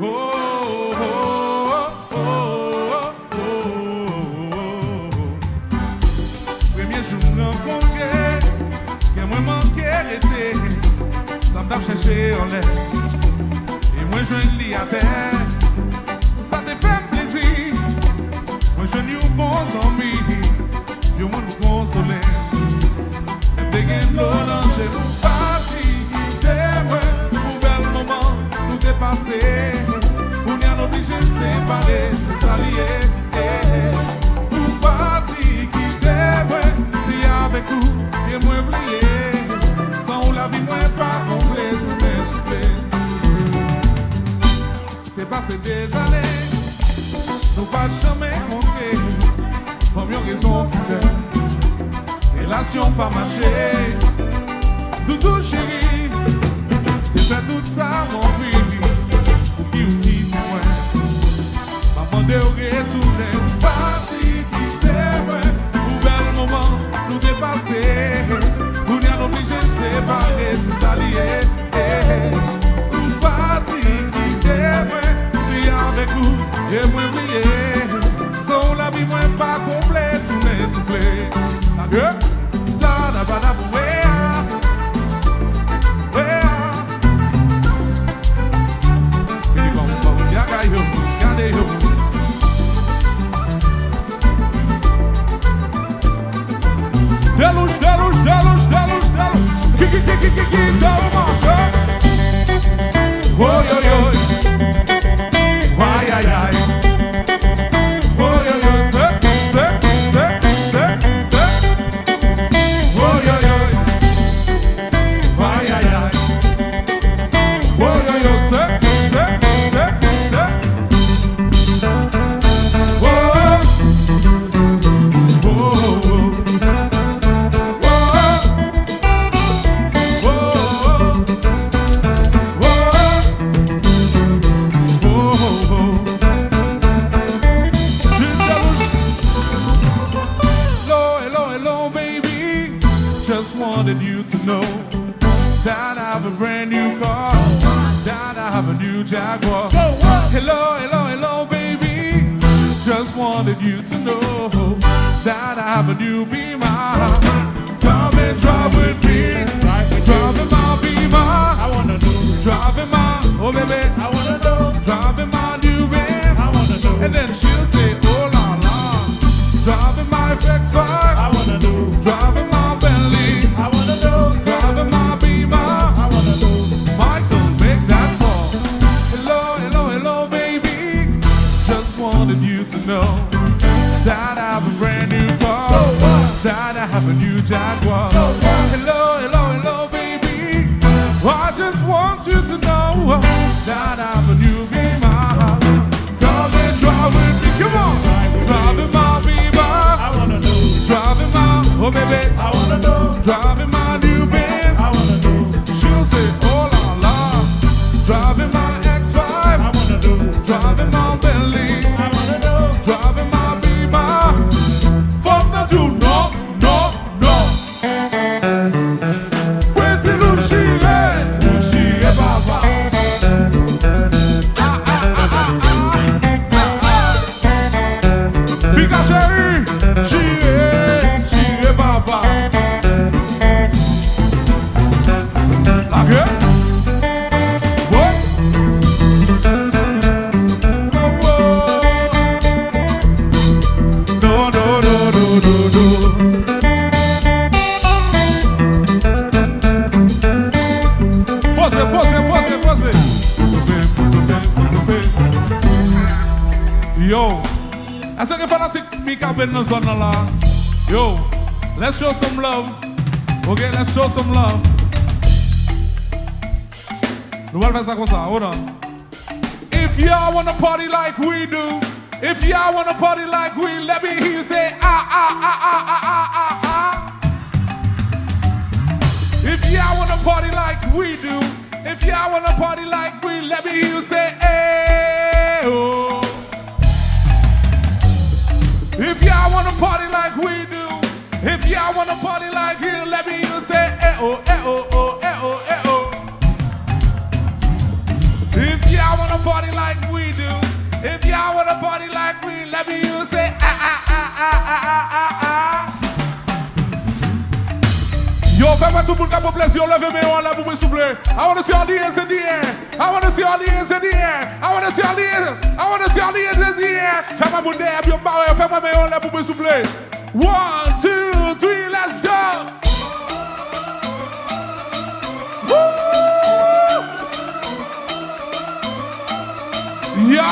Oh, oh, oh, oh, oh. Premier jour rencontré, que moi manqué était, ça m'a cherché en l'air, et moi je lis à terre, ça te fait plaisir, moi je n'ai eu bon zombie, je m'en consoler, et dégaine l'eau dans chez vous, Pati, c'est moi, pour bel moment, tout est passé, on y a obligé de séparer, c'est s'allier, pour Pati, qui t'aime, si avec vous, et moi oublié, sans la vie, moi pas complet, tout est soufflé. T'es passé des années, nous pas jamais compté, comme une raison qui fait, relation pas marché, doudou chéri, t'es fait tout ça mon fils, pour qui ou qui t'es maman de retourner, Pati qui t'aime, pour bel moment, nous dépasser, nous n'y a obligé de séparer, c'est s'allier, Pati qui t'aime, si avec vous, et moi oublié, sans la vie, moi pas complète, tout m'est soufflé. Adieu, da da ba da wea, wea. Kini bom yaga yo, yande yo. Deluxe, deluxe, deluxe, deluxe, deluxe. Que dá uma chance. Oi, oi, oi. Ai, ai, ai. Oi, oi, oi. Se. Oi, oi, oi. Ai, ai, ai. Oi, oi, oi. Se. Wanted you to know that I have a brand new car, that I have a new Jaguar. Hello, hello, hello, baby. Just wanted you to know that I have a new Beamer. Come and drive with me, driving my Beamer. I wanna know, driving my, oh baby, I wanna know, driving my new Benz. I wanna know, and then she'll say, oh la la, driving my FX5. I wanna know, driving my Bentley. I wanna know, driving my Beamer. I wanna know, Michael, make that call. Hello, hello, hello, baby. Just wanted you to know that I have a brand new car, that I have a new Jaguar. Hello, hello, hello, baby. I just want you to know that I have a new Beamer. Come and drive with me, come on. Driving my Beamer. I wanna know, driving my, oh baby, I wanna know, driving my new Benz. I wanna know, she'll say, oh la la, driving my X5. I wanna know, driving my Bentley. I wanna know, driving my Beamer. Fuck that you, no, no, no. Where's the Lucy, Baba? Because she Baba. Like it? What? No, no, no, no, no, no. Pose. Yo, I said if I not take me up in the zone la. Yo, let's show some love. Okay, let's show some love. Hold on. If y'all wanna party like we do, if y'all wanna party like we, let me hear you say ah. If y'all wanna party like we do, if y'all wanna party like we, let me hear you say oh. If y'all wanna party like we do, if y'all wanna party like here, let me hear you say oh. If y'all wanna party party like we do, if y'all wanna party like we, let me hear you say ah ah ah ah ah ah ah. Yo, fais-moi tout le monde qui a pour plaisir, levez-moi en l'air pour me souffler. I wanna see all the hands in the air. I wanna see all the hands in the air. I wanna see all the hands. I wanna see all the hands in the air. Fais-moi mon derrière, bien barré, fais-moi en l'air pour me souffler. 1, 2, 3, let's go. Woo! Yo!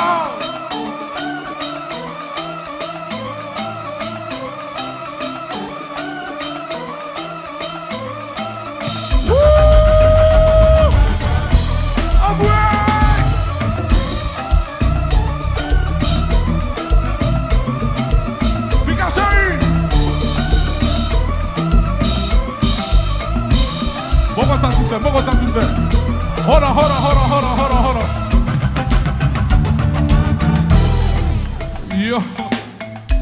Beaucoup satisfait. Hold on. Yo,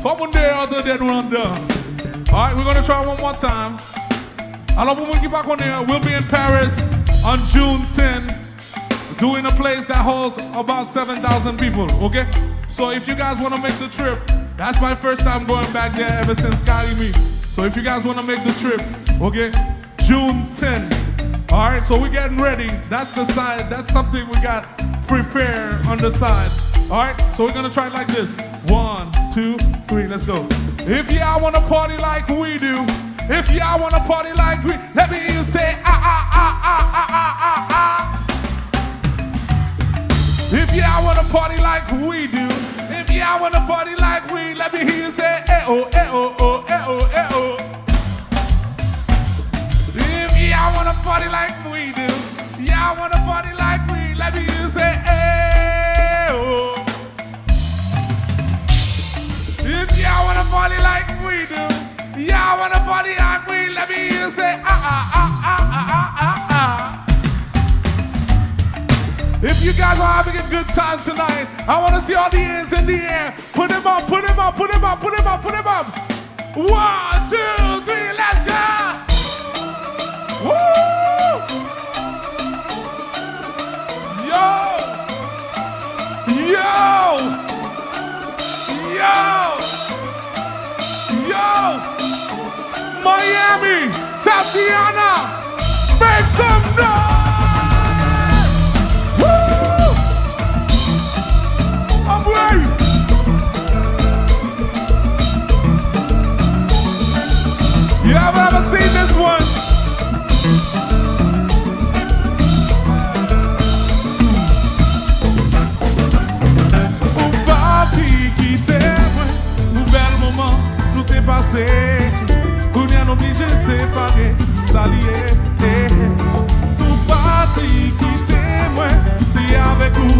for one day other than one day. All right, we're gonna try one more time. Alors pour vous qui pas connaître, we'll be in Paris on June 10, doing a place that holds about 7,000 people. Okay, so if you guys wanna make the trip, that's my first time going back there ever since Kylie me. So if you guys wanna make the trip, okay, June 10. All right, so we're getting ready. That's the side. That's something we got prepared on the side. All right, so we're gonna try it like this. 1, 2, 3, let's go. If y'all wanna party like we do, if y'all wanna party like we, let me hear you say ah ah ah ah ah ah ah ah. If y'all wanna party like we do, if y'all wanna party like we, let me hear you say eh oh eh oh oh eh oh eh oh. Y'all wanna party like we do. Y'all wanna party like we. Let me hear you say, hey, oh. If y'all wanna party like we do, y'all wanna party like we. Let me hear you say, ah ah ah ah ah ah ah. If you guys are having a good time tonight, I wanna see all the hands in the air. Put them up, put them up, put them up, put them up, put them up. 1, 2, 3, let's go. Woo! Yo! Miami, Tatiana, make some noise! Woo! I'm ready! You ever seen this one? Tout est passé, on est obligé de séparer, s'allier. Tout parti qui témoin, c'est avec vous